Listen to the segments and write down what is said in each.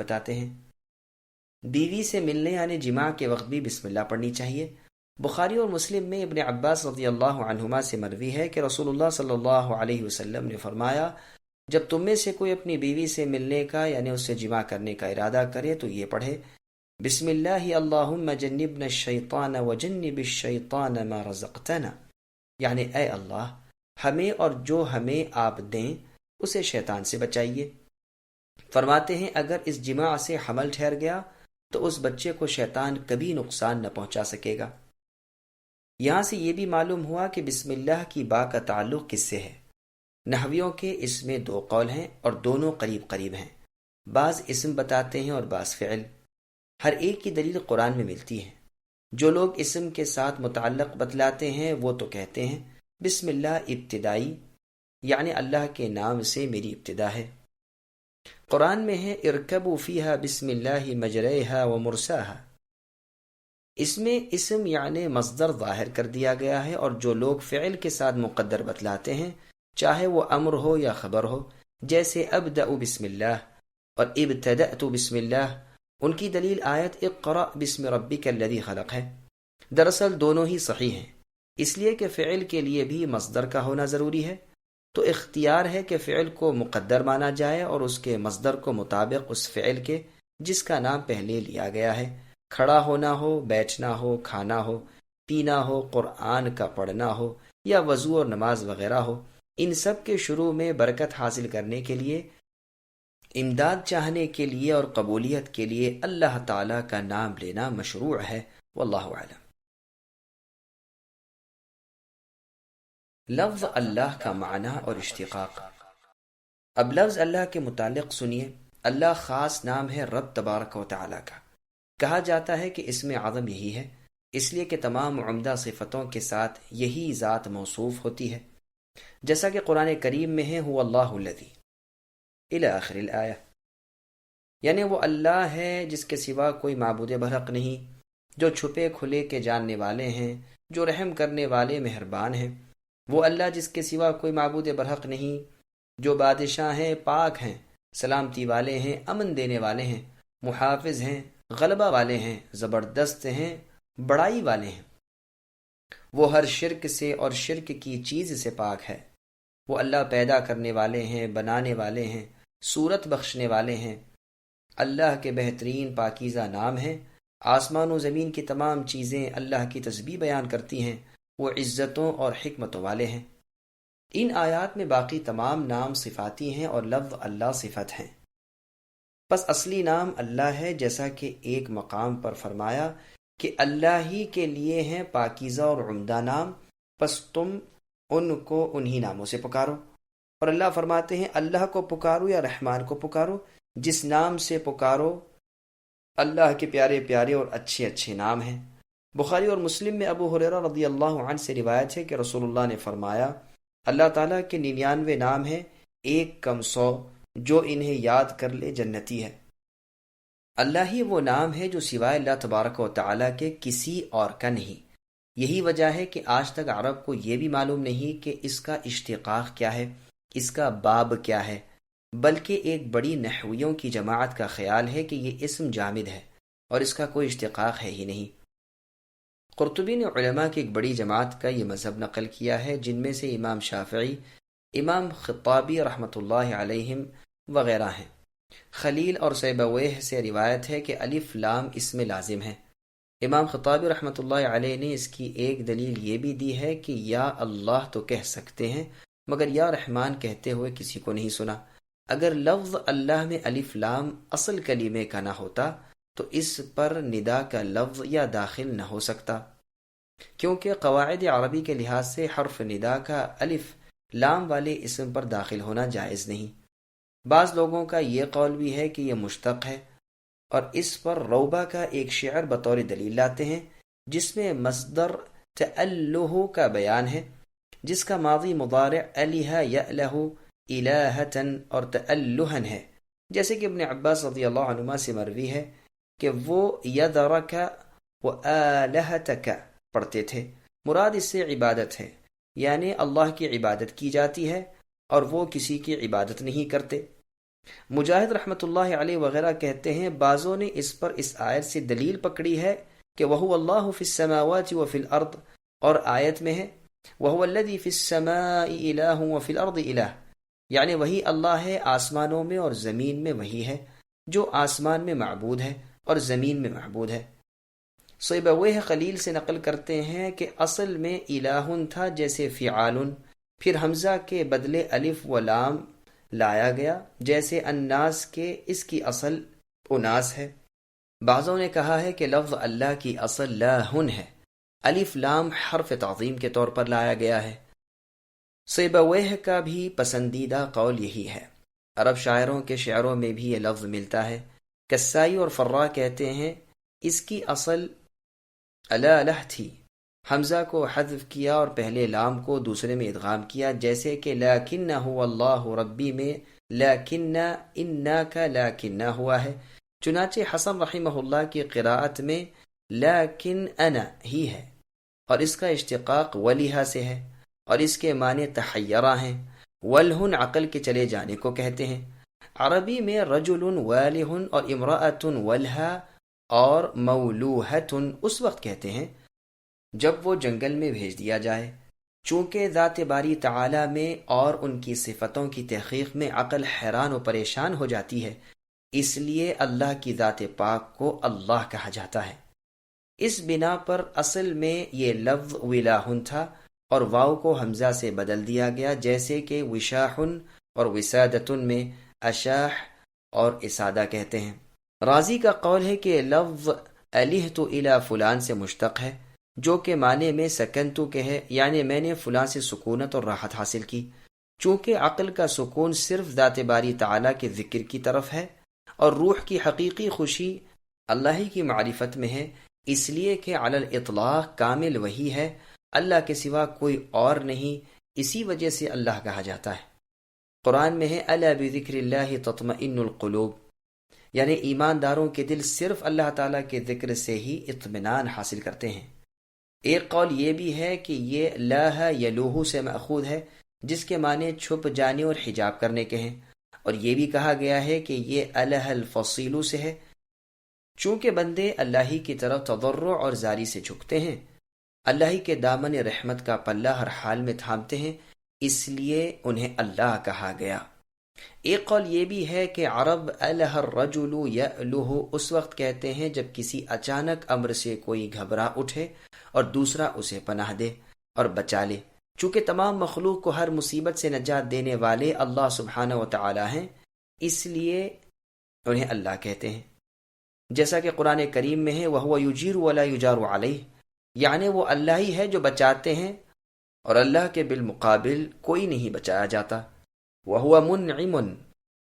بتاتے ہیں۔ بیوی سے ملنے یعنی جماع کے وقت بھی بسم اللہ پڑھنی چاہیے۔ بخاری اور مسلم میں ابن عباس رضی اللہ عنہما سے مروی ہے کہ رسول اللہ صلی اللہ علیہ وسلم نے فرمایا، جب تم میں سے کوئی اپنی بیوی سے ملنے کا یعنی اس سے جماع کرنے کا ارادہ کرے تو یہ پڑھے، بسم اللہ اللہم جنبنا الشیطان وجنب الشیطان ما رزقتنا، یعنی اے اللہ ہمیں اور جو ہمیں آپ دیں اسے شیطان سے بچائیے۔ فرماتے ہیں اگر اس جماع سے حمل ٹھہر گیا تو اس بچے کو شیطان کبھی نقصان نہ پہنچا سکے گا۔ یہاں سے یہ بھی معلوم ہوا کہ بسم اللہ کی با کا تعلق کس سے ہے۔ نحویوں کے اس میں دو قول ہیں اور دونوں قریب قریب ہیں، بعض اسم بتاتے ہیں اور بعض فعل، ہر ایک کی دلیل قرآن میں ملتی ہے۔ جو لوگ اسم کے ساتھ متعلق بتلاتے ہیں وہ تو کہتے ہیں بسم اللہ ابتدائی، یعنی اللہ کے نام سے میری ابتدا ہے۔ قرآن میں ہے ارکبوا فیہا بسم اللہ مجریہا ومرساہا، اس میں اسم یعنی مصدر ظاہر کر دیا گیا ہے، اور جو لوگ فعل کے ساتھ مقدر بتلاتے ہیں چاہے وہ امر ہو یا خبر ہو، جیسے ابدأ بسم اللہ اور ابتدأت بسم اللہ، ان کی دلیل آیت اقرأ بسم ربک الذی خلق ہے۔ دراصل دونوں ہی صحیح ہیں، اس لیے کہ فعل کے لیے بھی مصدر کا ہونا ضروری ہے، تو اختیار ہے کہ فعل کو مقدر مانا جائے اور اس کے مصدر کو مطابق اس فعل کے جس کا نام پہلے لیا گیا ہے، کھڑا ہونا ہو، بیٹھنا ہو، کھانا ہو، پینا ہو، قرآن کا پڑھنا ہو یا وضو اور نماز وغیرہ ہو، ان سب کے شروع میں برکت حاصل کرنے کے لیے، امداد چاہنے کے لیے اور قبولیت کے لیے اللہ تعالیٰ کا نام لینا مشروع ہے۔ واللہ اعلم۔ لفظ اللہ کا معنی اور اشتقاق۔ اب لفظ اللہ کے متعلق سنیے۔ اللہ خاص نام ہے رب تبارک و تعالیٰ کا۔ کہا جاتا ہے کہ اسم اعظم یہی ہے، اس لیے کہ تمام عمدہ صفتوں کے ساتھ یہی ذات موصوف ہوتی ہے، جیسا کہ قرآن کریم میں ہے هو اللہ الذی الی آخر الآیہ، یعنی وہ اللہ ہے جس کے سوا کوئی معبود برحق نہیں، جو چھپے کھلے کے جاننے والے ہیں، جو رحم کرنے والے مہربان ہیں۔ وہ اللہ جس کے سوا کوئی معبود برحق نہیں، جو بادشاہ ہیں، پاک ہیں، سلامتی والے ہیں، امن دینے والے ہیں، محافظ ہیں، غلبہ والے ہیں، زبردست ہیں، بڑائی والے ہیں۔ وہ ہر شرک سے اور شرک کی چیز سے پاک ہے۔ وہ اللہ پیدا کرنے والے ہیں، بنانے والے ہیں، صورت بخشنے والے ہیں۔ اللہ کے بہترین پاکیزہ نام ہیں۔ آسمان و زمین کی تمام چیزیں اللہ کی تسبیح بیان کرتی ہیں، وہ عزتوں اور حکمتوں والے ہیں۔ ان آیات میں باقی تمام نام صفاتی ہیں اور لفظ اللہ صفت ہیں، پس اصلی نام اللہ ہے، جیسا کہ ایک مقام پر فرمایا کہ اللہ ہی کے لیے ہیں پاکیزہ اور عمدہ نام، پس تم ان کو انہی ناموں سے پکارو۔ اور اللہ فرماتے ہیں اللہ کو پکارو یا رحمان کو پکارو، جس نام سے پکارو، اللہ کے پیارے پیارے اور اچھے اچھے نام ہیں۔ بخاری اور مسلم میں ابو ہریرہ رضی اللہ عنہ سے روایت ہے کہ رسول اللہ نے فرمایا اللہ تعالیٰ کے 99 نام ہیں، ایک کم 100، جو انہیں یاد کر لے جنتی ہے۔ اللہ ہی وہ نام ہے جو سوائے اللہ تبارک و تعالیٰ کے کسی اور کا نہیں۔ یہی وجہ ہے کہ آج تک عرب کو یہ بھی معلوم نہیں کہ اس کا اشتقاق کیا ہے، اس کا باب کیا ہے، بلکہ ایک بڑی نحویوں کی جماعت کا خیال ہے کہ یہ اسم جامد ہے اور اس کا کوئی اشتقاق ہے ہی نہیں۔ قرطبی نے علماء کی ایک بڑی جماعت کا یہ مذہب نقل کیا ہے، جن میں سے امام شافعی، امام خطابی رحمۃ اللہ علیہم وغیرہ ہیں۔ خلیل اور سیبویہ سے روایت ہے کہ الف لام اسم لازم ہے۔ امام خطابی رحمۃ اللہ علیہ نے اس کی ایک دلیل یہ بھی دی ہے کہ یا اللہ تو کہہ سکتے ہیں مگر یا رحمان کہتے ہوئے کسی کو نہیں سنا۔ اگر لفظ اللہ میں الف لام اصل کلمے کا نہ ہوتا تو اس پر ندا کا لفظ یا داخل نہ ہو سکتا، کیونکہ قواعد عربی کے لحاظ سے حرف ندا کا الف لام والے اسم پر داخل ہونا جائز نہیں۔ بعض لوگوں کا یہ قول بھی ہے کہ یہ مشتق ہے، اور اس پر روبہ کا ایک شعر بطور دلیل لاتے ہیں جس میں مصدر تألہ کا بیان ہے، جس کا ماضی مضارع الہ یألہ الہتن اور تألہن ہے، جیسے کہ ابن عباس رضی اللہ عنہما سے مروی ہے کہ وہ یدرک و آلہتک پڑھتے تھے۔ مراد اس سے عبادت ہے، یعنی اللہ کی عبادت کی جاتی ہے اور وہ کسی کی عبادت نہیں کرتے۔ مجاہد رحمۃ اللہ علیہ وغیرہ کہتے ہیں بعضوں نے اس پر اس آیت سے دلیل پکڑی ہے کہ وَهُوَ اللَّهُ فِي السَّمَاوَاتِ وَفِي الْأَرْضِ، اور آیت میں ہے وَهُوَ الَّذِي فِي السَّمَاءِ إِلَٰهٌ وَفِي الْأَرْضِ إِلَٰهٌ، یعنی وہی اللہ ہے، آسمانوں میں اور زمین میں وہی ہے جو آسمان میں معبود ہے اور زمین میں معبود ہے۔ سیبویہ خلیل سے نقل کرتے ہیں کہ اصل میں الہن تھا جیسے فعالن، پھر حمزہ کے بدلے الف و لام لایا گیا جیسے الناس کے، اس کی اصل اناس ہے۔ بعضوں نے کہا ہے کہ لفظ اللہ کی اصل لاہن ہے، الف لام حرف تعظیم کے طور پر لایا گیا ہے۔ سیبویہ کا بھی پسندیدہ قول یہی ہے۔ عرب شاعروں کے شعروں میں بھی یہ لفظ ملتا ہے۔ کسائی اور فرا کہتے ہیں اس کی اصل الہ تھی، حمزہ کو حذف کیا اور پہلے لام کو دوسرے میں ادغام کیا، جیسے کہ لیکنہ هو اللہ ربی میں لیکنہ انا کا لیکنہ ہوا ہے۔ چنانچہ حسن رحمہ اللہ کی قراءت میں لیکن انا ہی ہے، اور اس کا اشتقاق ولیہا سے ہے، اور اس کے معنی تحیرہ ہیں۔ ولہن عقل کے چلے جانے کو کہتے ہیں۔ عربی میں رجل والہن اور امرأۃ ولہا اور مولوہۃ اس وقت کہتے ہیں جب وہ جنگل میں بھیج دیا جائے۔ چونکہ ذات باری تعالی میں اور ان کی صفتوں کی تحقیق میں عقل حیران و پریشان ہو جاتی ہے، اس لیے اللہ کی ذات پاک کو اللہ کہا جاتا ہے۔ اس بنا پر اصل میں یہ لفظ ولاہن تھا اور واو کو حمزہ سے بدل دیا گیا، جیسے کہ وشاحن اور وسادتن میں اشاح اور اسادہ کہتے ہیں۔ رازی کا قول ہے کہ لفظ الہت الی فلان سے مشتق ہے، جو کہ معنی میں سکنتو کے ہے، یعنی میں نے فلاں سے سکونت اور راحت حاصل کی۔ چونکہ عقل کا سکون صرف ذات باری تعالیٰ کے ذکر کی طرف ہے اور روح کی حقیقی خوشی اللہ ہی کی معرفت میں ہے، اس لیے کہ علی الاطلاق کامل وہی ہے، اللہ کے سوا کوئی اور نہیں، اسی وجہ سے اللہ کہا جاتا ہے۔ قرآن میں ہے الا بذکر اللہ تطمئن القلوب، یعنی ایمانداروں کے دل صرف اللہ تعالیٰ کے ذکر سے ہی اطمینان حاصل کرتے ہیں۔ ایک قول یہ بھی ہے کہ یہ لاہ یلوہ سے مأخوذ ہے، جس کے معنی چھپ جانے اور حجاب کرنے کے ہیں، اور یہ بھی کہا گیا ہے کہ یہ الہ الفصیل سے ہے، چونکہ بندے اللہ ہی کی طرف تضرع اور زاری سے جھکتے ہیں، اللہ ہی کے دامن رحمت کا پلہ ہر حال میں تھامتے ہیں، اس لیے انہیں اللہ کہا گیا۔ ایک قول یہ بھی ہے کہ عرب الہ الرجل یألہ اس وقت کہتے ہیں جب کسی اچانک امر سے کوئی گھبرا اٹھے اور دوسرا اسے پناہ دے اور بچا لے۔ چونکہ تمام مخلوق کو ہر مصیبت سے نجات دینے والے اللہ سبحانہ و تعالی ہیں، اس لیے انہیں اللہ کہتے ہیں۔ جیسا کہ قرآن کریم میں ہے وَهُوَ يُجِيرُ وَلَا يُجَارُ عَلَيْهِ، یعنی وہ اللہ ہی ہے جو بچاتے ہیں اور اللہ کے بالمقابل کوئی نہیں بچایا جاتا۔ وَهُوَ مُنْعِمٌ،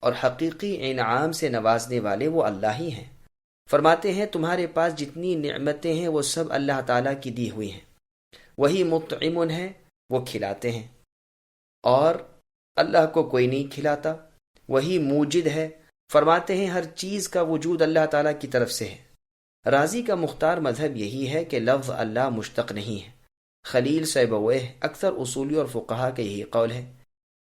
اور حقیقی انعام سے نوازنے والے وہ اللہ ہی ہیں۔ فرماتے ہیں تمہارے پاس جتنی نعمتیں ہیں وہ سب اللہ تعالیٰ کی دی ہوئی ہیں، وہی مطعم ہے، وہ کھلاتے ہیں، اور اللہ کو کوئی نہیں کھلاتا، وہی موجد ہے۔ فرماتے ہیں ہر چیز کا وجود اللہ تعالیٰ کی طرف سے ہے۔ رازی کا مختار مذہب یہی ہے کہ لفظ اللہ مشتق نہیں ہے۔ خلیل سیبویہ اکثر اصولی اور فقہا کا یہی قول ہے۔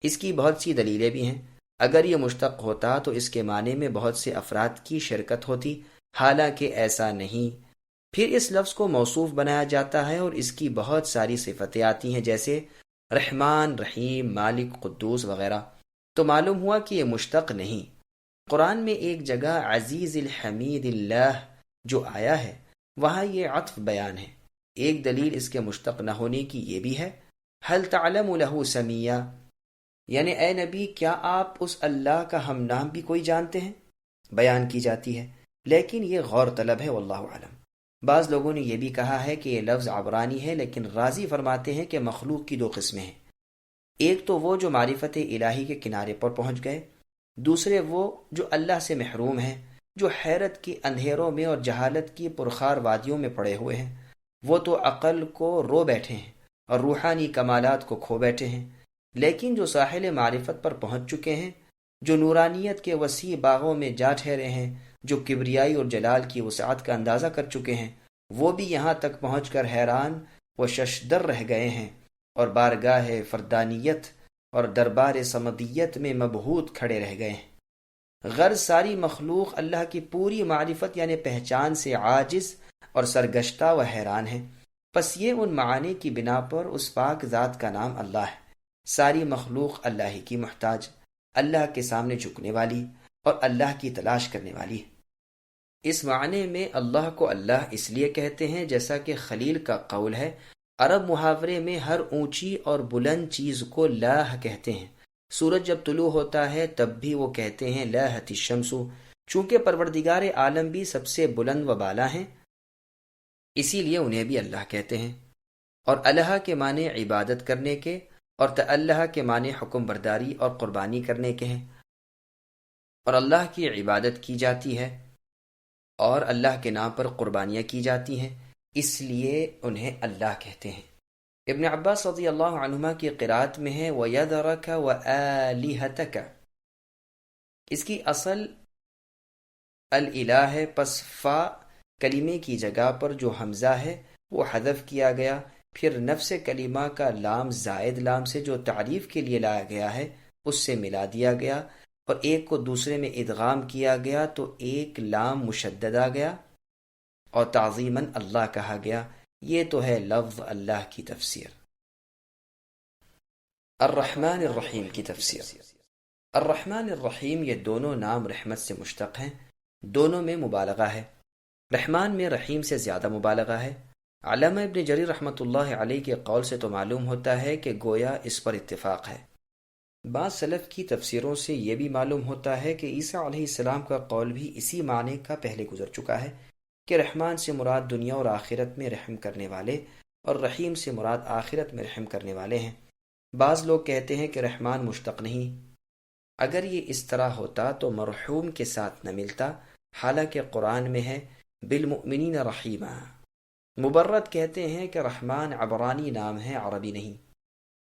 اس کی بہت سی دلیلیں بھی ہیں۔ اگر یہ مشتق ہوتا تو اس کے معنی میں بہت سے افراد کی شرکت ہوتی، حالانکہ ایسا نہیں۔ پھر اس لفظ کو موصوف بنایا جاتا ہے اور اس کی بہت ساری صفتیں آتی ہیں، جیسے رحمان، رحیم، مالک، قدوس وغیرہ، تو معلوم ہوا کہ یہ مشتق نہیں۔ قرآن میں ایک جگہ عزیز الحمید اللہ جو آیا ہے وہاں یہ عطف بیان ہے۔ ایک دلیل اس کے مشتق نہ ہونے کی یہ بھی ہے حل تعلم له سمیہ، یعنی اے نبی کیا آپ اس اللہ کا ہم نام بھی کوئی جانتے ہیں؟ بیان کی جاتی ہے، لیکن یہ غور طلب ہے، واللہ اعلم۔ بعض لوگوں نے یہ بھی کہا ہے کہ یہ لفظ عبرانی ہے، لیکن رازی فرماتے ہیں کہ مخلوق کی دو قسمیں ہیں، ایک تو وہ جو معرفت الہی کے کنارے پر پہنچ گئے، دوسرے وہ جو اللہ سے محروم ہیں، جو حیرت کی اندھیروں میں اور جہالت کی پرخار وادیوں میں پڑے ہوئے ہیں۔ وہ تو عقل کو رو بیٹھے ہیں اور روحانی کمالات کو کھو بیٹھے ہیں، لیکن جو ساحل معرفت پر پہنچ چکے ہیں، جو نورانیت کے وسیع باغوں میں جا ٹھہرے ہیں، جو کبریائی اور جلال کی وسعت کا اندازہ کر چکے ہیں، وہ بھی یہاں تک پہنچ کر حیران و ششدر رہ گئے ہیں اور بارگاہ فردانیت اور دربار صمدیت میں مبہوت کھڑے رہ گئے ہیں۔ غرض ساری مخلوق اللہ کی پوری معرفت یعنی پہچان سے عاجز اور سرگشتہ و حیران ہے، پس یہ ان معانی کی بنا پر اس پاک ذات کا نام اللہ ہے۔ ساری مخلوق اللہ ہی کی محتاج، اللہ کے سامنے جھکنے والی اور اللہ کی تلاش کرنے والی ہے۔ اس معنی میں اللہ کو اللہ اس لیے کہتے ہیں جیسا کہ خلیل کا قول ہے، عرب محاورے میں ہر اونچی اور بلند چیز کو لاہ کہتے ہیں۔ سورج جب طلوع ہوتا ہے تب بھی وہ کہتے ہیں لاہت الشمس، چونکہ پروردگار عالم بھی سب سے بلند و بالا ہیں، اسی لیے انہیں بھی اللہ کہتے ہیں۔ اور الہ کے معنی عبادت کرنے کے اور تعالہ کے معنی حکم برداری اور قربانی کرنے کے ہیں، اور اللہ کی عبادت کی جاتی ہے اور اللہ کے نام پر قربانیاں کی جاتی ہیں، اس لیے انہیں اللہ کہتے ہیں۔ ابن عباس رضی اللہ عنہما کی قرات میں ہے وَيَذَرَكَ وَآلِهَتَكَ، اس کی اصل الالہ ہے، پس فا کلمے کی جگہ پر جو حمزہ ہے وہ حذف کیا گیا، پھر نفس کلمہ کا لام زائد لام سے جو تعریف کے لیے لایا گیا ہے اس سے ملا دیا گیا، اور ایک کو دوسرے میں ادغام کیا گیا تو ایک لام مشدد آ گیا اور تعظیماً اللہ کہا گیا۔ یہ تو ہے لفظ اللہ کی تفسیر۔ الرحمن الرحیم کی تفسیر۔ الرحمن الرحیم یہ دونوں نام رحمت سے مشتق ہیں، دونوں میں مبالغہ ہے۔ رحمان میں رحیم سے زیادہ مبالغہ ہے۔ علامہ ابن جریر رحمۃ اللہ علیہ کے قول سے تو معلوم ہوتا ہے کہ گویا اس پر اتفاق ہے۔ بعض سلف کی تفسیروں سے یہ بھی معلوم ہوتا ہے کہ عیسیٰ علیہ السلام کا قول بھی اسی معنی کا پہلے گزر چکا ہے کہ رحمان سے مراد دنیا اور آخرت میں رحم کرنے والے، اور رحیم سے مراد آخرت میں رحم کرنے والے ہیں۔ بعض لوگ کہتے ہیں کہ رحمان مشتق نہیں۔ اگر یہ اس طرح ہوتا تو مرحوم کے ساتھ نہ ملتا، حالانکہ قرآن میں ہے بالمؤمنین رحیما۔ مبرد کہتے ہیں کہ رحمان عبرانی نام ہے، عربی نہیں۔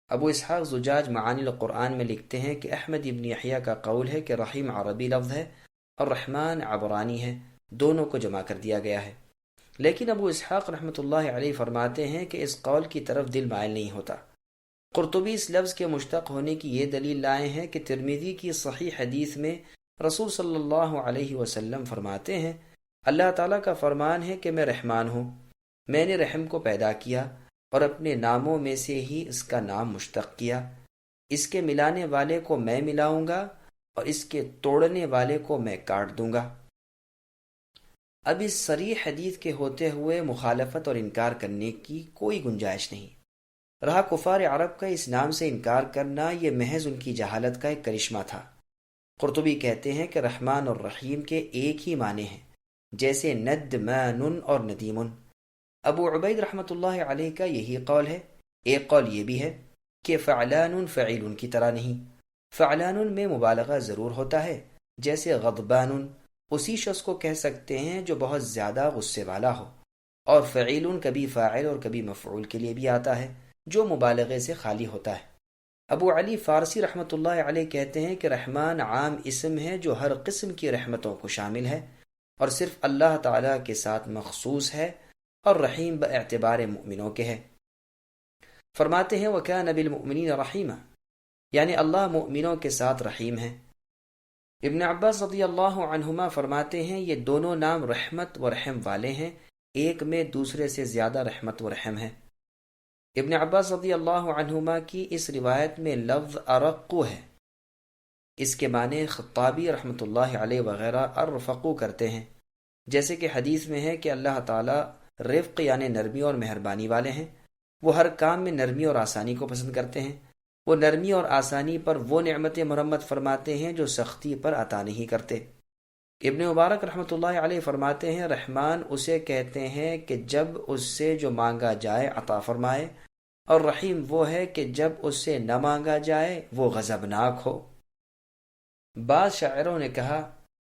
ابو اسحاق زجاج معانی القرآن میں لکھتے ہیں کہ احمد ابن یحییٰ کا قول ہے کہ رحیم عربی لفظ ہے اور رحمان عبرانی ہے، دونوں کو جمع کر دیا گیا ہے۔ لیکن ابو اسحاق رحمۃ اللہ علیہ فرماتے ہیں کہ اس قول کی طرف دل مائل نہیں ہوتا۔ قرطبی اس لفظ کے مشتق ہونے کی یہ دلیل لائے ہیں کہ ترمذی کی صحیح حدیث میں رسول صلی اللہ علیہ وسلم فرماتے ہیں، اللہ تعالیٰ کا فرمان ہے کہ میں رحمان ہوں، میں نے رحم کو پیدا کیا اور اپنے ناموں میں سے ہی اس کا نام مشتق کیا، اس کے ملانے والے کو میں ملاؤں گا اور اس کے توڑنے والے کو میں کاٹ دوں گا۔ اب اس صریح حدیث کے ہوتے ہوئے مخالفت اور انکار کرنے کی کوئی گنجائش نہیں۔ رہا کفار عرب کا اس نام سے انکار کرنا، یہ محض ان کی جہالت کا ایک کرشمہ تھا۔ قرطبی کہتے ہیں کہ رحمان اور رحیم کے ایک ہی معنی ہیں، جیسے ندمان اور ندیم۔ ابو عبید رحمۃ اللہ علیہ کا یہی قول ہے۔ ایک قول یہ بھی ہے کہ فعلان فعیل کی طرح نہیں، فعلان میں مبالغہ ضرور ہوتا ہے، جیسے غضبان اسی شخص کو کہہ سکتے ہیں جو بہت زیادہ غصے والا ہو، اور فعیل کبھی فاعل اور کبھی مفعول کے لیے بھی آتا ہے جو مبالغے سے خالی ہوتا ہے۔ ابو علی فارسی رحمۃ اللہ علیہ کہتے ہیں کہ رحمان عام اسم ہے جو ہر قسم کی رحمتوں کو شامل ہے اور صرف اللہ تعالیٰ کے ساتھ مخصوص ہے، اور رحیم باعتبار مؤمنوں کے ہے۔ فرماتے ہیں وَكَانَ بِالْمُؤْمِنِينَ رَحِيمًا، یعنی اللہ مؤمنوں کے ساتھ رحیم ہے۔ ابن عباس رضی اللہ عنہما فرماتے ہیں یہ دونوں نام رحمت و رحم والے ہیں، ایک میں دوسرے سے زیادہ رحمت و رحم ہے۔ ابن عباس رضی اللہ عنہما کی اس روایت میں لفظ ارقو ہے، اس کے معنی خطابی رحمۃ اللہ علیہ وغیرہ ارفقو کرتے ہیں، جیسے کہ حدیث میں ہے کہ اللہ تعالیٰ رفق یعنی نرمی اور مہربانی والے ہیں، وہ ہر کام میں نرمی اور آسانی کو پسند کرتے ہیں، وہ نرمی اور آسانی پر وہ نعمت مرمت فرماتے ہیں جو سختی پر عطا نہیں کرتے۔ ابن مبارک رحمۃ اللہ علیہ فرماتے ہیں رحمان اسے کہتے ہیں کہ جب اس سے جو مانگا جائے عطا فرمائے، اور رحیم وہ ہے کہ جب اس سے نہ مانگا جائے وہ غضبناک ہو۔ بعض شاعروں نے کہا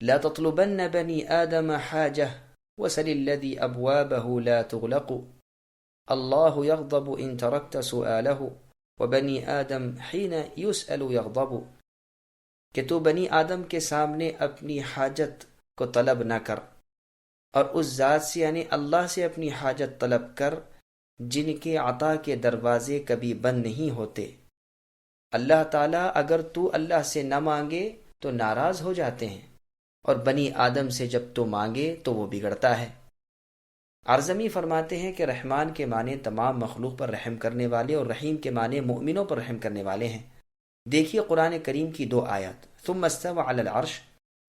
لا تطلبن بنی آدم حاجہ وسل الذی ابوابہ لا تغلق، اللہ یغضب ان ترکت سؤالہ وبنی آدم حین یسأل یغضب، کہ تو بنی آدم کے سامنے اپنی حاجت کو طلب نہ کر، اور اس ذات سے یعنی اللہ سے اپنی حاجت طلب کر جن کے عطا کے دروازے کبھی بند نہیں ہوتے۔ اللہ تعالیٰ اگر تو اللہ سے نہ مانگے تو ناراض ہو جاتے ہیں، اور بنی آدم سے جب تو مانگے تو وہ بگڑتا ہے۔ ارزمی فرماتے ہیں کہ رحمان کے معنی تمام مخلوق پر رحم کرنے والے اور رحیم کے معنی مومنوں پر رحم کرنے والے ہیں۔ دیکھیے قرآن کریم کی 2 آیات، ثم استوى علی العرش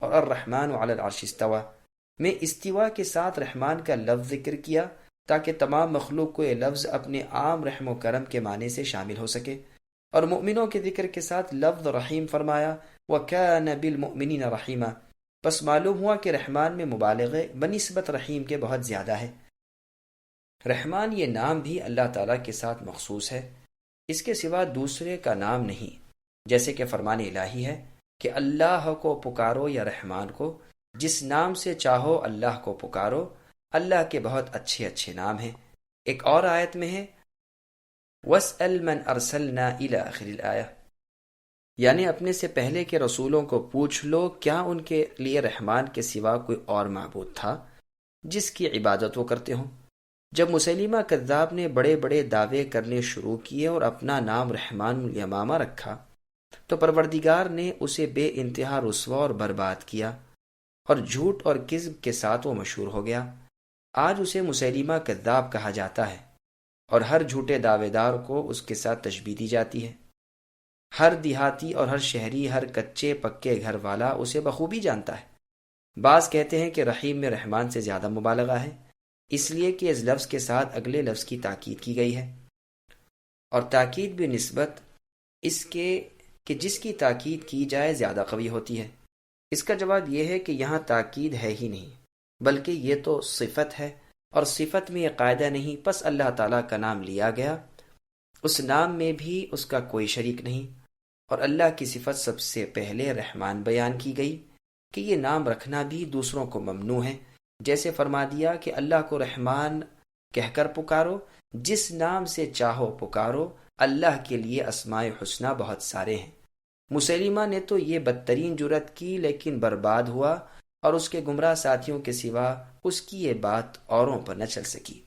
اور الرحمن علی العرش استوى میں استوا کے ساتھ رحمان کا لفظ ذکر کیا تاکہ تمام مخلوق کو یہ لفظ اپنے عام رحم و کرم کے معنی سے شامل ہو سکے، اور مؤمنوں کے ذکر کے ساتھ لفظ رحیم فرمایا وَكَانَ بِالْمُؤْمِنِينَ رَحِيمًا، بس معلوم ہوا کہ رحمان میں مبالغے بنسبت رحیم کے بہت زیادہ ہے۔ رحمان یہ نام بھی اللہ تعالیٰ کے ساتھ مخصوص ہے، اس کے سوا دوسرے کا نام نہیں، جیسے کہ فرمان الہی ہے کہ اللہ کو پکارو یا رحمان کو، جس نام سے چاہو اللہ کو پکارو، اللہ کے بہت اچھے اچھے نام ہیں۔ ایک اور آیت میں ہے وَاسْأَلْ مَنْ أَرْسَلْنَا إِلَى آخِرِ الْآیَةِ، یعنی اپنے سے پہلے کے رسولوں کو پوچھ لو کیا ان کے لیے رحمان کے سوا کوئی اور معبود تھا جس کی عبادت وہ کرتے ہوں۔ جب مسیلمہ کذاب نے بڑے بڑے دعوے کرنے شروع کیے اور اپنا نام رحمان الیمامہ رکھا تو پروردگار نے اسے بے انتہا رسوا اور برباد کیا، اور جھوٹ اور کذب کے ساتھ وہ مشہور ہو گیا۔ آج اسے مسیلمہ کذاب کہا جاتا ہے، اور ہر جھوٹے دعوے دار کو اس کے ساتھ تشبیہ دی جاتی ہے۔ ہر دیہاتی اور ہر شہری، ہر کچے پکے گھر والا اسے بخوبی جانتا ہے۔ بعض کہتے ہیں کہ رحیم میں رحمان سے زیادہ مبالغہ ہے، اس لیے کہ اس لفظ کے ساتھ اگلے لفظ کی تاکید کی گئی ہے، اور تاکید بھی نسبت اس کے کہ جس کی تاکید کی جائے زیادہ قوی ہوتی ہے۔ اس کا جواب یہ ہے کہ یہاں تاکید ہے ہی نہیں، بلکہ یہ تو صفت ہے، اور صفت میں یہ قاعدہ نہیں، پس اللہ تعالیٰ کا نام لیا گیا، اس نام میں بھی اس کا کوئی شریک نہیں، اور اللہ کی صفت سب سے پہلے رحمان بیان کی گئی کہ یہ نام رکھنا بھی دوسروں کو ممنوع ہے، جیسے فرما دیا کہ اللہ کو رحمان کہہ کر پکارو، جس نام سے چاہو پکارو، اللہ کے لیے اسماء حسنہ بہت سارے ہیں۔ مسیلمہ نے تو یہ بدترین جرت کی لیکن برباد ہوا، اور اس کے گمراہ ساتھیوں کے سوا اس کی یہ بات اوروں پر نہ چل سکی۔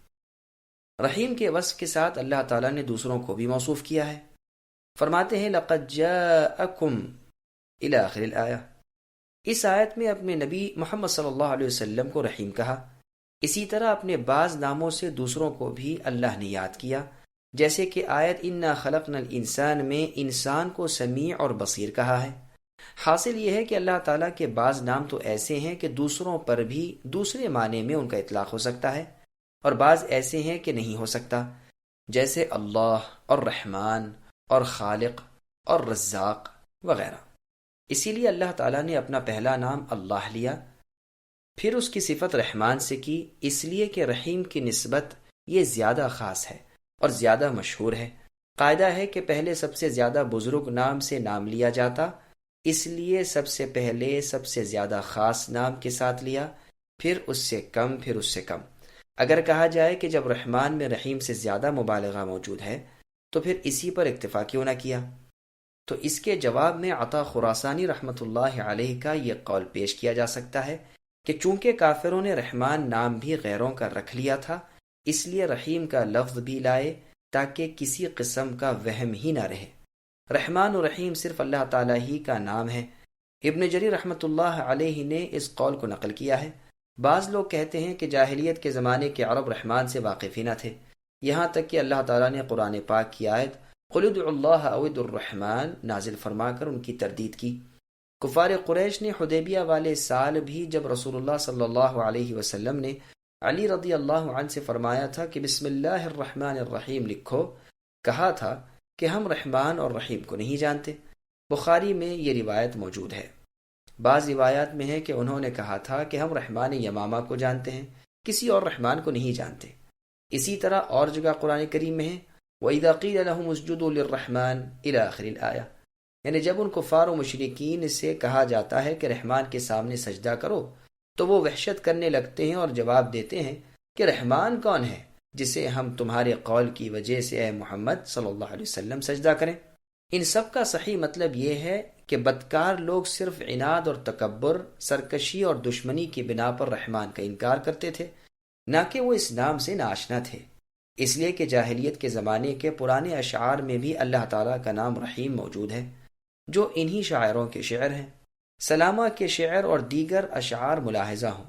رحیم کے وصف کے ساتھ اللہ تعالیٰ نے دوسروں کو بھی موصوف کیا ہے۔ فرماتے ہیں لَقَدْ جَاءَكُمْ إِلَى آخِرِ الْآیَةِ، اس آیت میں اپنے نبی محمد صلی اللہ علیہ وسلم کو رحیم کہا۔ اسی طرح اپنے بعض ناموں سے دوسروں کو بھی اللہ نے یاد کیا، جیسے کہ آیت اِنَّا خَلَقْنَا الْإِنسَانَ میں انسان کو سمیع اور بصیر کہا ہے۔ حاصل یہ ہے کہ اللہ تعالیٰ کے بعض نام تو ایسے ہیں کہ دوسروں پر بھی دوسرے معنی میں ان کا اطلاق ہو سکتا ہے، اور بعض ایسے ہیں کہ نہیں ہو سکتا، جیسے اللہ اور رحمان اور خالق اور رزاق وغیرہ۔ اسی لیے اللہ تعالیٰ نے اپنا پہلا نام اللہ لیا، پھر اس کی صفت رحمان سے کی، اس لیے کہ رحیم کی نسبت یہ زیادہ خاص ہے اور زیادہ مشہور ہے۔ قاعدہ ہے کہ پہلے سب سے زیادہ بزرگ نام سے نام لیا جاتا، اس لیے سب سے پہلے سب سے زیادہ خاص نام کے ساتھ لیا، پھر اس سے کم، پھر اس سے کم۔ اگر کہا جائے کہ جب رحمان میں رحیم سے زیادہ مبالغہ موجود ہے تو پھر اسی پر اکتفا کیوں نہ کیا؟ تو اس کے جواب میں عطا خراسانی رحمۃ اللہ علیہ کا یہ قول پیش کیا جا سکتا ہے کہ چونکہ کافروں نے رحمان نام بھی غیروں کا رکھ لیا تھا، اس لیے رحیم کا لفظ بھی لائے تاکہ کسی قسم کا وہم ہی نہ رہے۔ رحمان و رحیم صرف اللہ تعالیٰ ہی کا نام ہے۔ ابن جریر رحمۃ اللہ علیہ نے اس قول کو نقل کیا ہے۔ بعض لوگ کہتے ہیں کہ جاہلیت کے زمانے کے عرب رحمان سے واقف ہی نہ تھے، یہاں تک کہ اللہ تعالیٰ نے قرآن پاک کی آیت قُلِ ادْعُوا اللَّهَ أَوِ ادْعُوا الرَّحْمَٰنَ نازل فرما کر ان کی تردید کی۔ کفار قریش نے حدیبیہ والے سال بھی جب رسول اللہ صلی اللہ علیہ وسلم نے علی رضی اللہ عنہ سے فرمایا تھا کہ بسم اللہ الرحمن الرحیم لکھو، کہا تھا کہ ہم رحمان اور رحیم کو نہیں جانتے۔ بخاری میں یہ روایت موجود ہے۔ بعض روایات میں ہے کہ انہوں نے کہا تھا کہ ہم رحمان یمامہ کو جانتے ہیں، کسی اور رحمان کو نہیں جانتے۔ اسی طرح اور جگہ قرآن کریم میں ہے وَإِذَا قِيلَ لَهُمُ اسْجُدُوا لِلرَّحْمَٰنِ إِلَىٰ آخِرِ الْآیَةِ، یعنی جب ان کفار و مشرکین سے کہا جاتا ہے کہ رحمان کے سامنے سجدہ کرو تو وہ وحشت کرنے لگتے ہیں اور جواب دیتے ہیں کہ رحمان کون ہے جسے ہم تمہارے قول کی وجہ سے اے محمد صلی اللہ علیہ وسلم سجدہ کریں۔ ان سب کا صحیح مطلب یہ ہے کہ بدکار لوگ صرف عناد اور تکبر، سرکشی اور دشمنی کی بنا پر رحمان کا انکار کرتے تھے، نہ کہ وہ اس نام سے ناآشنا تھے، اس لیے کہ جاہلیت کے زمانے کے پرانے اشعار میں بھی اللہ تعالیٰ کا نام رحیم موجود ہے، جو انہی شاعروں کے شعر ہیں۔ سلامہ کے شعر اور دیگر اشعار ملاحظہ ہوں۔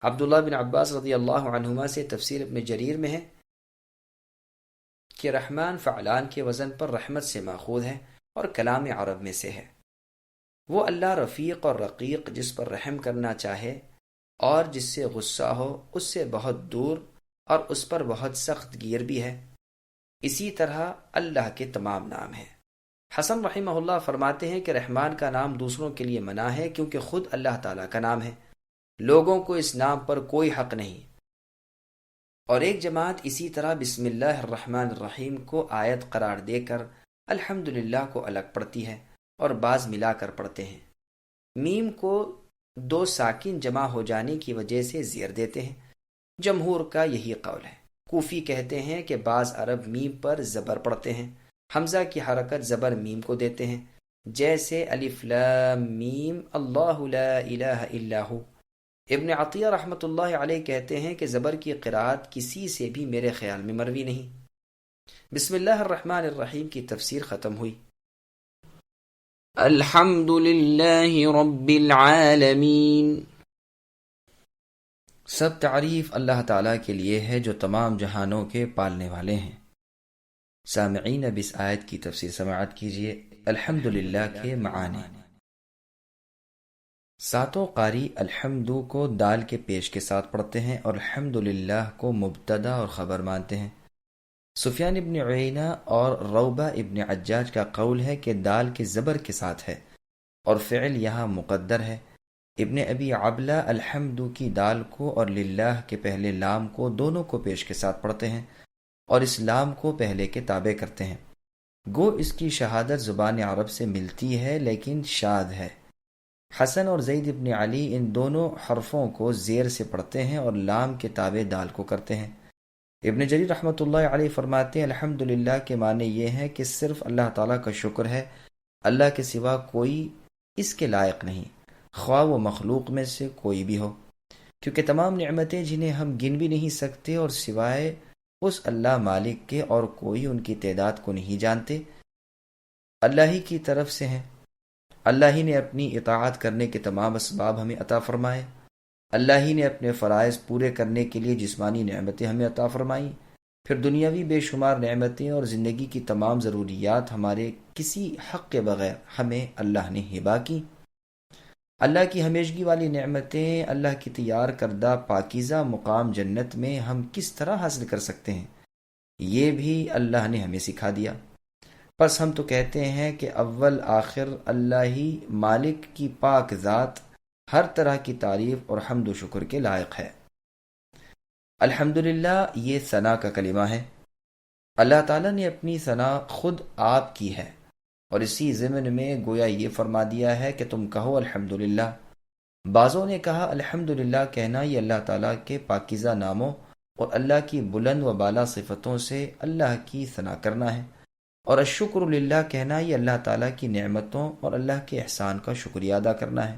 عبداللہ بن عباس رضی اللہ عنہما سے تفسیر ابن جریر میں ہے کہ رحمان فعلان کے وزن پر رحمت سے ماخوذ ہے اور کلام عرب میں سے ہے۔ وہ اللہ رفیق اور رقیق جس پر رحم کرنا چاہے اور جس سے غصہ ہو اس سے بہت دور اور اس پر بہت سخت گیر بھی ہے۔ اسی طرح اللہ کے تمام نام ہیں۔ حسن رحمہ اللہ فرماتے ہیں کہ رحمان کا نام دوسروں کے لیے منع ہے کیونکہ خود اللہ تعالیٰ کا نام ہے، لوگوں کو اس نام پر کوئی حق نہیں۔ اور ایک جماعت اسی طرح بسم اللہ الرحمن الرحیم کو آیت قرار دے کر الحمدللہ کو الگ پڑھتی ہے اور بعض ملا کر پڑھتے ہیں۔ میم کو دو ساکن جمع ہو جانے کی وجہ سے زیر دیتے ہیں، جمہور کا یہی قول ہے۔ کوفی کہتے ہیں کہ بعض عرب میم پر زبر پڑھتے ہیں، حمزہ کی حرکت زبر میم کو دیتے ہیں، جیسے الف لام میم اللہ لا الہ الا ہو۔ ابن عطیہ رحمۃ اللہ علیہ کہتے ہیں کہ زبر کی قراءت کسی سے بھی میرے خیال میں مروی نہیں۔ بسم اللہ الرحمن الرحیم کی تفسیر ختم ہوئی۔ الحمد للہ رب العالمین، سب تعریف اللہ تعالیٰ کے لیے ہے جو تمام جہانوں کے پالنے والے ہیں۔ سامعین اب اس آیت کی تفسیر سماعت کیجیے۔ الحمد للہ کے معانی۔ ساتوں قاری الحمد کو دال کے پیش کے ساتھ پڑھتے ہیں اور الحمد للہ کو مبتدا اور خبر مانتے ہیں۔ سفیان ابن عیینہ اور روبہ ابن عجاج کا قول ہے کہ دال کے زبر کے ساتھ ہے اور فعل یہاں مقدر ہے۔ ابن ابی عبلہ الحمد کی دال کو اور للہ کے پہلے لام کو دونوں کو پیش کے ساتھ پڑھتے ہیں اور اس لام کو پہلے کے تابع کرتے ہیں۔ گو اس کی شہادت زبان عرب سے ملتی ہے لیکن شاذ ہے۔ حسن اور زید ابن علی ان دونوں حرفوں کو زیر سے پڑھتے ہیں اور لام کے تابع دال کو کرتے ہیں۔ ابن جریر رحمۃ اللہ علیہ فرماتے ہیں الحمدللہ کے معنی یہ ہے کہ صرف اللہ تعالیٰ کا شکر ہے، اللہ کے سوا کوئی اس کے لائق نہیں، خواہ وہ مخلوق میں سے کوئی بھی ہو، کیونکہ تمام نعمتیں جنہیں ہم گن بھی نہیں سکتے اور سوائے اس اللہ مالک کے اور کوئی ان کی تعداد کو نہیں جانتے، اللہ ہی کی طرف سے ہیں۔ اللہ ہی نے اپنی اطاعت کرنے کے تمام اسباب ہمیں عطا فرمائے، اللہ ہی نے اپنے فرائض پورے کرنے کے لیے جسمانی نعمتیں ہمیں عطا فرمائیں، پھر دنیاوی بے شمار نعمتیں اور زندگی کی تمام ضروریات ہمارے کسی حق کے بغیر ہمیں اللہ نے ہبہ کی۔ اللہ کی ہمیشگی والی نعمتیں، اللہ کی تیار کردہ پاکیزہ مقام جنت میں ہم کس طرح حاصل کر سکتے ہیں، یہ بھی اللہ نے ہمیں سکھا دیا۔ پس ہم تو کہتے ہیں کہ اول آخر اللہ ہی مالک کی پاک ذات ہر طرح کی تعریف اور حمد و شکر کے لائق ہے۔ الحمدللہ یہ ثنا کا کلمہ ہے۔ اللہ تعالیٰ نے اپنی ثنا خود آپ کی ہے اور اسی ضمن میں گویا یہ فرما دیا ہے کہ تم کہو الحمدللہ۔ بعضوں نے کہا الحمدللہ کہنا یہ اللہ تعالیٰ کے پاکیزہ ناموں اور اللہ کی بلند و بالا صفتوں سے اللہ کی ثنا کرنا ہے، اور الشکر للہ کہنا یہ اللہ تعالیٰ کی نعمتوں اور اللہ کے احسان کا شکریہ ادا کرنا ہے۔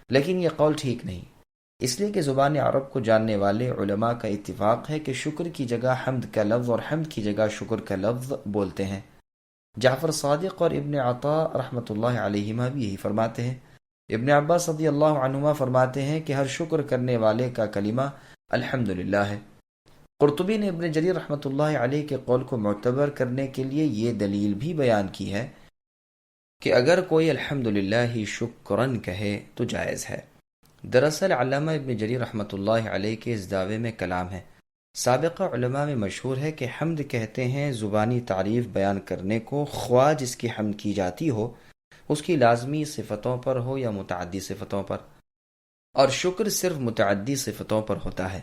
لیکن یہ قول ٹھیک نہیں، اس لیے کہ زبان عرب کو جاننے والے علماء کا اتفاق ہے کہ شکر کی جگہ حمد کا لفظ اور حمد کی جگہ شکر کا لفظ بولتے ہیں۔ جعفر صادق اور ابن عطا رحمۃ اللہ علیہما بھی یہی فرماتے ہیں۔ ابن عباس رضی اللہ عنہما فرماتے ہیں کہ ہر شکر کرنے والے کا کلمہ الحمدللہ ہے۔ قرطبی نے ابن جریر رحمۃ اللہ علیہ کے قول کو معتبر کرنے کے لیے یہ دلیل بھی بیان کی ہے کہ اگر کوئی الحمدللہ ہی شکرن کہے تو جائز ہے۔ دراصل علامہ ابن جریر رحمۃ اللہ علیہ کے اس دعوے میں کلام ہے۔ سابقہ علماء میں مشہور ہے کہ حمد کہتے ہیں زبانی تعریف بیان کرنے کو، خواہ جس کی حمد کی جاتی ہو اس کی لازمی صفتوں پر ہو یا متعدی صفتوں پر، اور شکر صرف متعدی صفتوں پر ہوتا ہے،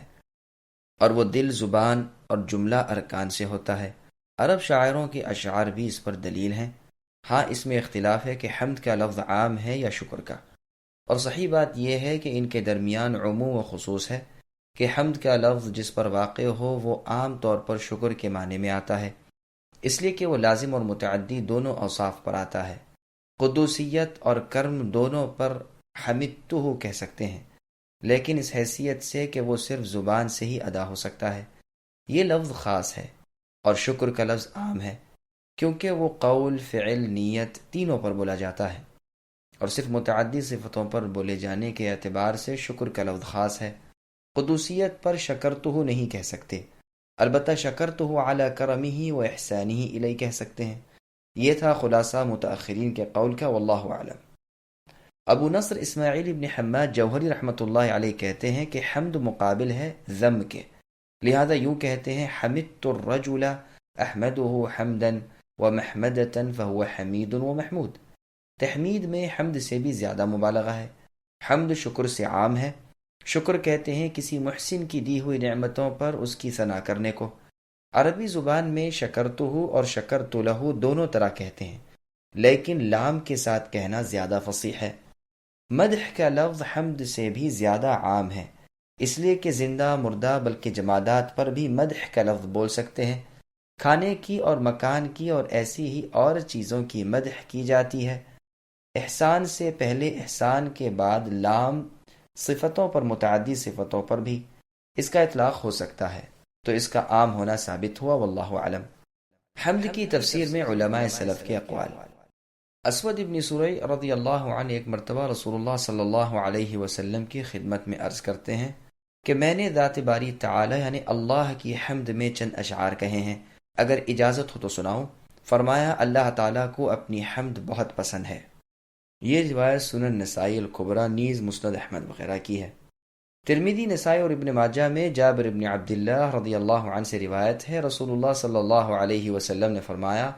اور وہ دل، زبان اور جملہ ارکان سے ہوتا ہے۔ عرب شاعروں کے اشعار بھی اس پر دلیل ہیں۔ ہاں اس میں اختلاف ہے کہ حمد کا لفظ عام ہے یا شکر کا، اور صحیح بات یہ ہے کہ ان کے درمیان عموم و خصوص ہے کہ حمد کا لفظ جس پر واقع ہو وہ عام طور پر شکر کے معنی میں آتا ہے، اس لیے کہ وہ لازم اور متعدی دونوں اوصاف پر آتا ہے۔ قدوسیت اور کرم دونوں پر حمدتہ کہہ سکتے ہیں، لیکن اس حیثیت سے کہ وہ صرف زبان سے ہی ادا ہو سکتا ہے۔ یہ لفظ خاص ہے اور شکر کا لفظ عام ہے، کیونکہ وہ قول، فعل، نیت تینوں پر بولا جاتا ہے۔ اور صرف متعدی صفتوں پر بولے جانے کے اعتبار سے شکر کا لفظ خاص ہے۔ قدوسیت پر شکرتہ نہیں کہہ سکتے، البتہ شکرتہ علی کرمہ و احسانہ الیہ کہہ سکتے ہیں۔ یہ تھا خلاصہ متاخرین کے قول کا، واللہ اعلم۔ ابو نصر اسماعیل ابن حماد جوہری رحمۃ اللہ علیہ کہتے ہیں کہ حمد مقابل ہے ذم کے، لہذا یوں کہتے ہیں حمدت الرجل احمدہ حمدا ومحمدۃ فہو حمید ومحمود۔ تحمید میں حمد سے بھی زیادہ مبالغہ ہے۔ حمد شکر سے عام ہے۔ شکر کہتے ہیں کسی محسن کی دی ہوئی نعمتوں پر اس کی ثنا کرنے کو۔ عربی زبان میں شکرتہ اور شکرت لہ دونوں طرح کہتے ہیں، لیکن لام کے ساتھ کہنا زیادہ فصیح ہے۔ مدح کا لفظ حمد سے بھی زیادہ عام ہے، اس لیے کہ زندہ مردہ بلکہ جمادات پر بھی مدح کا لفظ بول سکتے ہیں۔ کھانے کی اور مکان کی اور ایسی ہی اور چیزوں کی مدح کی جاتی ہے۔ احسان سے پہلے احسان کے بعد لام صفتوں پر متعدی صفتوں پر بھی اس کا اطلاق ہو سکتا ہے، تو اس کا عام ہونا ثابت ہوا، واللہ اعلم۔ حمد کی تفسیر میں علماء سلف کے اقوال۔ اسود ابن سرئی رضی اللہ عنہ ایک مرتبہ رسول اللہ صلی اللہ علیہ وسلم کی خدمت میں عرض کرتے ہیں کہ میں نے ذات باری تعالی یعنی اللہ کی حمد میں چند اشعار کہے ہیں، اگر اجازت ہو تو سناؤں؟ فرمایا اللہ تعالیٰ کو اپنی حمد بہت پسند ہے۔ یہ روایت سنن نسائی الکبریٰ نیز مسند احمد وغیرہ کی ہے۔ ترمذی، نسائی اور ابن ماجہ میں جابر ابن عبداللہ رضی اللہ عنہ سے روایت ہے، رسول اللہ صلی اللہ علیہ وسلم نے فرمایا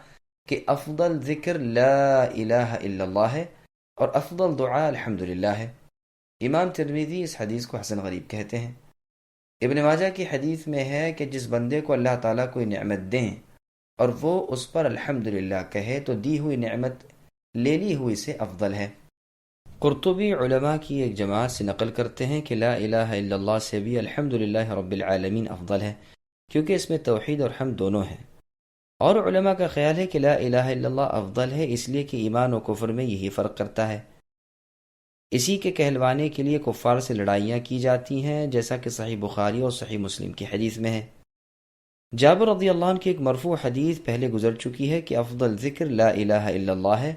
کہ افضل ذکر لا الہ الا اللہ ہے اور افضل دعا الحمدللہ ہے۔ امام ترمذی اس حدیث کو حسن غریب کہتے ہیں۔ ابن ماجہ کی حدیث میں ہے کہ جس بندے کو اللہ تعالیٰ کوئی نعمت دیں اور وہ اس پر الحمدللہ کہے تو دی ہوئی نعمت لے لی ہوئی سے افضل ہے۔ قرطبی علماء کی ایک جماعت سے نقل کرتے ہیں کہ لا الہ الا اللہ سے بھی الحمدللہ رب العالمین افضل ہے، کیونکہ اس میں توحید اور حمد دونوں ہیں۔ اور علماء کا خیال ہے کہ لا الہ الا اللہ افضل ہے اس لیے کہ ایمان و کفر میں یہی فرق کرتا ہے۔ اسی کے کہلوانے کے لیے کفار سے لڑائیاں کی جاتی ہیں، جیسا کہ صحیح بخاری اور صحیح مسلم کی حدیث میں ہے۔ جابر رضی اللہ عنہ کی ایک مرفوع حدیث پہلے گزر چکی ہے کہ افضل ذکر لا الہ الا اللہ ہے